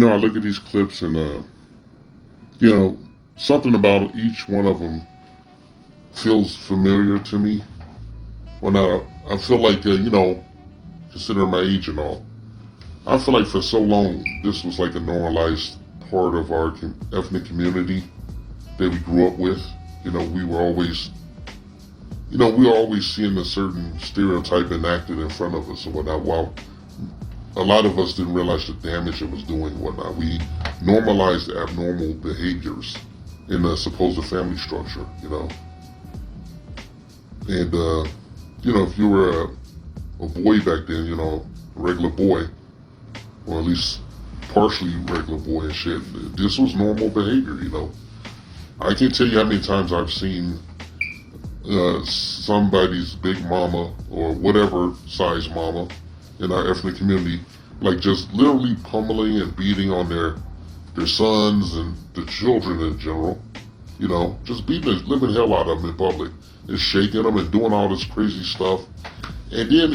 I look at these clips and, you know, something about each one of them feels familiar to me. When I feel like, considering my age and all, I feel like for so long this was like a normalized part of our ethnic community that we grew up with. We were always, we were always seeing a certain stereotype enacted in front of us and whatnot. While a lot of us didn't realize the damage it was doing and whatnot. We normalized abnormal behaviors in a supposed family structure, And, if you were a boy back then, a regular boy, or at least partially regular boy and shit, this was normal behavior, I can't tell you how many times I've seen somebody's big mama or whatever size mama in our ethnic community, like just literally pummeling and beating on their sons and the children in general, just beating the living hell out of them in public and shaking them and doing all this crazy stuff. And then,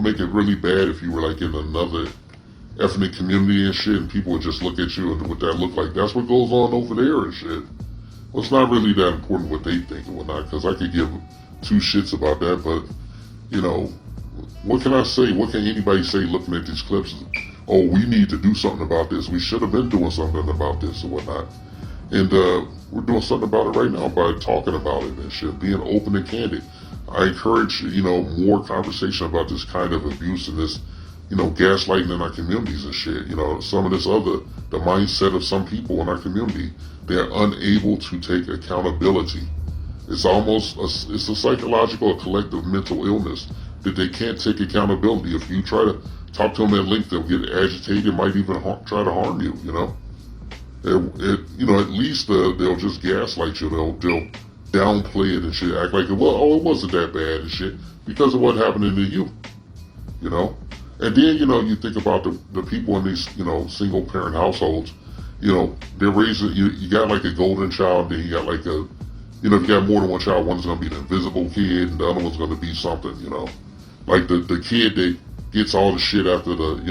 make it really bad if you were like in another ethnic community and shit and people would just look at you and what that look like. That's what goes on over there and shit. Well, it's not really that important what they think and whatnot, because I could give two shits about that, but, what can I say? What can anybody say looking at these clips? Oh, we need to do something about this. We should have been doing something about this and whatnot. And we're doing something about it right now by talking about it and shit, being open and candid. I encourage, more conversation about this kind of abuse and this, gaslighting in our communities and shit. Some of this the mindset of some people in our community, they're unable to take accountability. It's almost, it's a psychological, a collective mental illness that they can't take accountability. If you try to talk to them at length, they'll get agitated, might even try to harm you, At least they'll just gaslight you. They'll downplay it and shit, act like, it wasn't that bad and shit, because of what happened to you, And then, you think about the people in these, single parent households, they're raising, you got like a golden child, then you got like if you got more than one child, one's going to be the invisible kid, and the other one's going to be something, Like the kid that gets all the shit after everybody,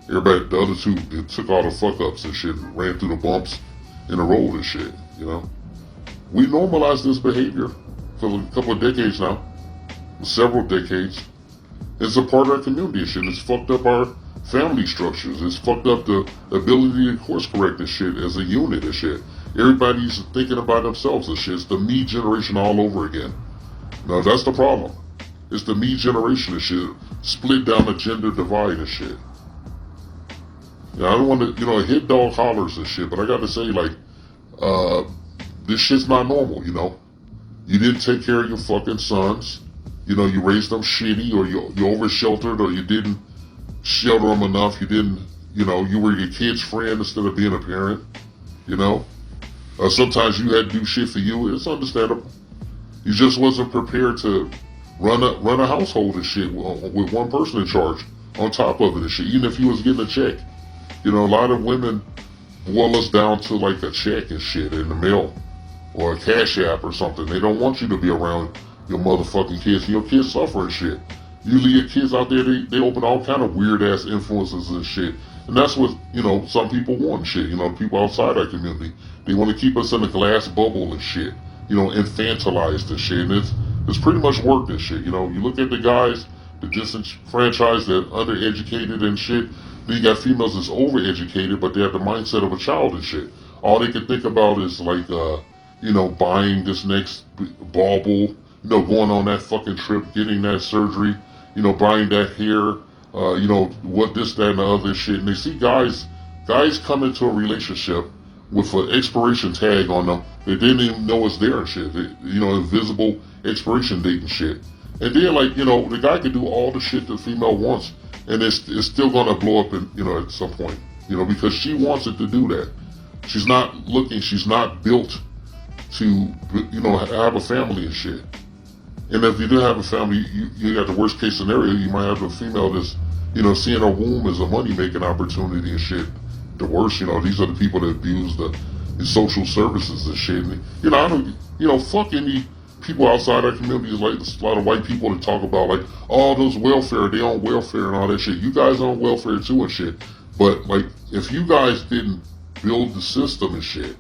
the other two, they took all the fuck ups and shit, and ran through the bumps in the road and shit, We normalized this behavior for a couple of decades now, several decades. It's a part of our community and shit. It's fucked up our family structures. It's fucked up the ability to course correct and shit as a unit and shit. Everybody's thinking about themselves and shit. It's the me generation all over again. Now that's the problem. It's the me generation and shit. Split down the gender divide and shit. I don't want to, hit dog hollers and shit, but I got to say, like, this shit's not normal, You didn't take care of your fucking sons. You raised them shitty, or you over-sheltered, or you didn't shelter them enough. You didn't, you were your kid's friend instead of being a parent, Sometimes you had to do shit for you. It's understandable. You just wasn't prepared to run a household and shit with one person in charge on top of it and shit, even if you was getting a check. A lot of women boil us down to like a check and shit in the mail or a cash app or something. They don't want you to be around your motherfucking kids. Your kids suffer and shit. Usually your kids out there, they open all kind of weird ass influences and shit. And that's what, some people want and shit. People outside our community, they want to keep us in a glass bubble and shit. Infantilized and shit. And it's pretty much worked and shit. You look at the guys, the disenfranchised, that undereducated and shit. Then you got females that's overeducated, but they have the mindset of a child and shit. All they can think about is like, buying this next bauble, going on that fucking trip, getting that surgery, buying that hair, what this, that, and the other shit. And they see guys come into a relationship with an expiration tag on them. They didn't even know it's there and shit. Invisible expiration date and shit. And then, like, the guy can do all the shit the female wants, and it's still gonna blow up at some point, because she wants it to do that. She's not built to, have a family and shit. And if you do have a family, you got the worst case scenario, you might have a female that's, seeing her womb as a money-making opportunity and shit. The worst, these are the people that abuse the social services and shit. And, I don't, fuck any people outside our communities, like a lot of white people that talk about, like, all those welfare, they on welfare and all that shit. You guys on welfare too and shit. But like, if you guys didn't build the system and shit,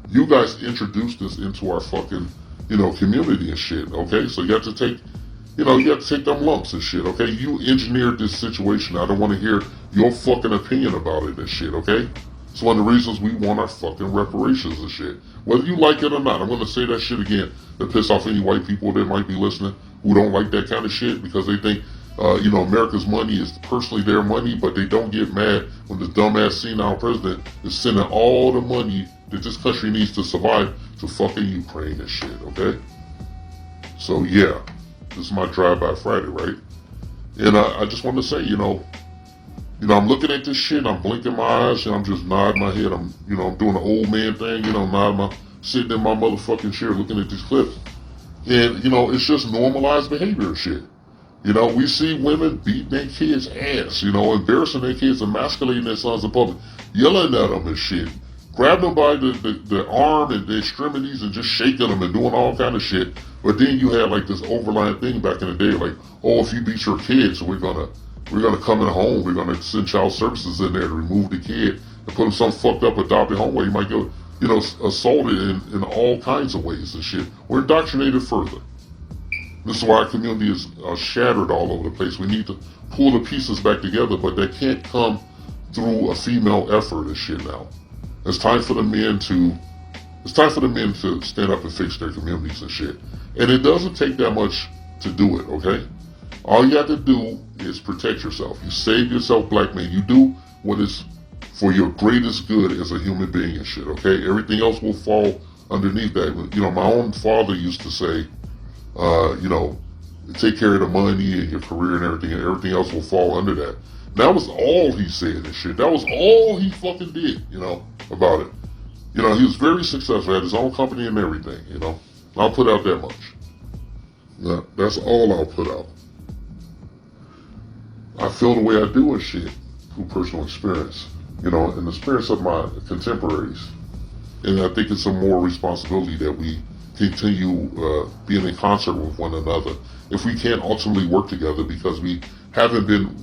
you guys introduced this into our fucking, community and shit. Okay, so you have to take, you have to take them lumps and shit. Okay, you engineered this situation. I don't want to hear your fucking opinion about it and shit. Okay, it's one of the reasons we want our fucking reparations and shit. Whether you like it or not, I'm gonna say that shit again to piss off any white people that might be listening who don't like that kind of shit because they think America's money is personally their money, but they don't get mad when the dumbass senile president is sending all the money that this country needs to survive to fucking Ukraine and shit, okay? So yeah, this is my drive-by Friday, right? And I just want to say, I'm looking at this shit, I'm blinking my eyes, and I'm just nodding my head. I'm doing the old man thing, sitting in my motherfucking chair looking at these clips. And, it's just normalized behavior and shit. We see women beating their kids' ass, embarrassing their kids, emasculating their sons in public, yelling at them and shit, grabbing them by the arm and the extremities and just shaking them and doing all kind of shit. But then you had like this overlying thing back in the day, like, oh, if you beat your kids, we're gonna come in home, we're gonna send child services in there to remove the kid and put him some fucked up adopted home where he might get, assaulted in all kinds of ways and shit. We're indoctrinated further. This is why our community is shattered all over the place. We need to pull the pieces back together, but that can't come through a female effort and shit now. It's time for the men to stand up and fix their communities and shit. And it doesn't take that much to do it, okay? All you have to do is protect yourself. You save yourself, black man. You do what is for your greatest good as a human being and shit, okay? Everything else will fall underneath that. My own father used to say, take care of the money and your career and everything else will fall under that. And that was all he said and shit. That was all he fucking did, about it. He was very successful, had his own company and everything, I'll put out that much. That's all I'll put out. I feel the way I do and shit through personal experience, and the experience of my contemporaries. And I think it's a moral responsibility that we continue being in concert with one another if we can't ultimately work together, because we haven't been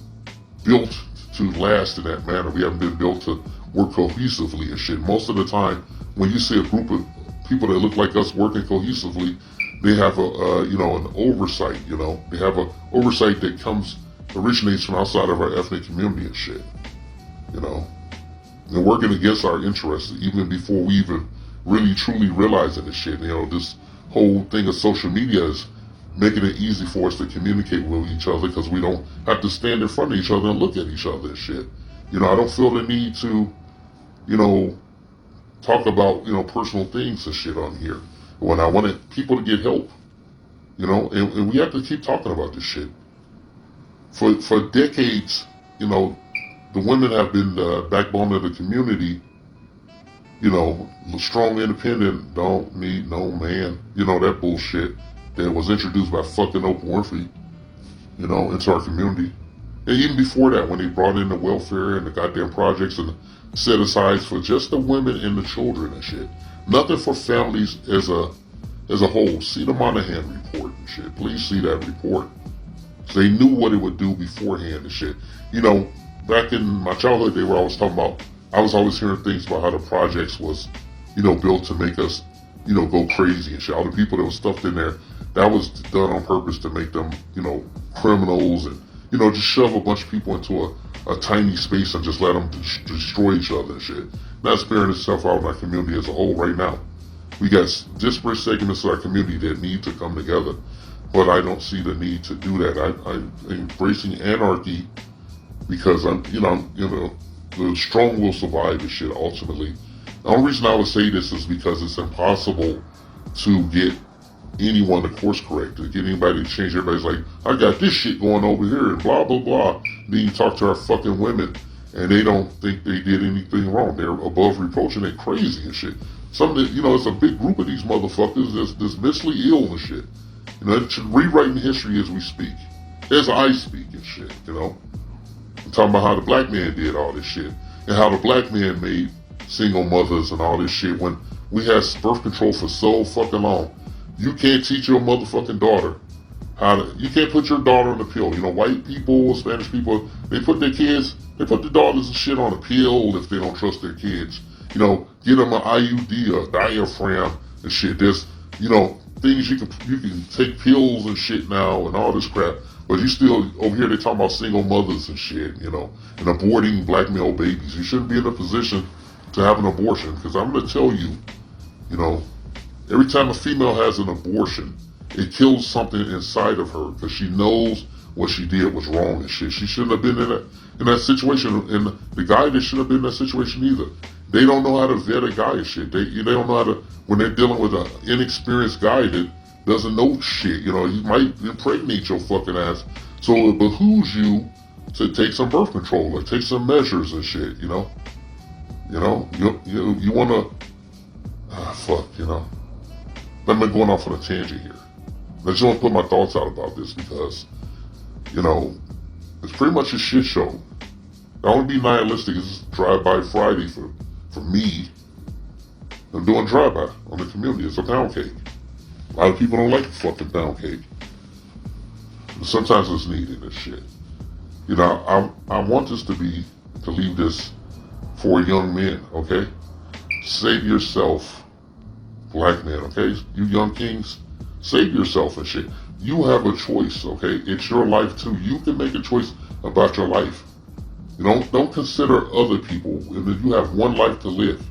built to last in that manner. We haven't been built to work cohesively and shit. Most of the time, when you see a group of people that look like us working cohesively, they have an oversight. They have an oversight that originates from outside of our ethnic community and shit. And working against our interests even before we even really truly realizing this shit. This whole thing of social media is making it easy for us to communicate with each other because we don't have to stand in front of each other and look at each other and shit. I don't feel the need to, talk about, personal things and shit on here when I wanted people to get help, and we have to keep talking about this shit. For decades, the women have been the backbone of the community. Strong, independent, don't need no man. That bullshit that was introduced by fucking Oprah Winfrey, into our community. And even before that, when they brought in the welfare and the goddamn projects and set asides for just the women and the children and shit. Nothing for families as a whole. See the Monahan report and shit. Please see that report. So they knew what it would do beforehand and shit. Back in my childhood, they were always talking about, I was always hearing things about how the projects was, built to make us, go crazy and shit. All the people that was stuffed in there, that was done on purpose to make them, criminals and, just shove a bunch of people into a tiny space and just let them destroy each other and shit. That's bearing itself out in our community as a whole right now. We got disparate segments of our community that need to come together, but I don't see the need to do that. I'm embracing anarchy because the strong will survive and shit ultimately. The only reason I would say this is because it's impossible to get anyone to course correct, to get anybody to change. Everybody's like, I got this shit going over here and blah, blah, blah. Then you talk to our fucking women and they don't think they did anything wrong. They're above reproach and they're crazy and shit. It's a big group of these motherfuckers that's mentally ill and shit. It's rewriting history as we speak. As I speak and shit, I'm talking about how the black man did all this shit and how the black man made single mothers and all this shit when we had birth control for so fucking long. You can't teach your motherfucking daughter you can't put your daughter on the pill. White people, Spanish people, they put their kids They put the daughters and shit on a pill if they don't trust their kids. You know, get them an IUD, a diaphragm and shit. There's, you know, things you can take pills and shit now and all this crap. But you still, over here they talking about single mothers and shit, you know, and aborting black male babies. You shouldn't be in a position to have an abortion, because I'm going to tell you, you know, every time a female has an abortion, it kills something inside of her, because she knows what she did was wrong and shit. She shouldn't have been in that situation, and the guy, they shouldn't have been in that situation either. They don't know how to vet a guy and shit. They don't know how to, when they're dealing with an inexperienced guy that doesn't know shit, you know, he might impregnate your fucking ass. So it behooves you to take some birth control or take some measures and shit, you know. You know, you want to, fuck, you know. I'm going off on a tangent here. I just want to put my thoughts out about this because, you know, it's pretty much a shit show. I want to be nihilistic. It's Drive-By Friday for me. I'm doing drive-by on the community. It's a pound cake. A lot of people don't like the fucking pound cake. But sometimes it's needed and shit. You know, I want this to leave this for young men, okay? Save yourself, black men, okay? You young kings, save yourself and shit. You have a choice, okay? It's your life too. You can make a choice about your life. You don't consider other people. You have one life to live.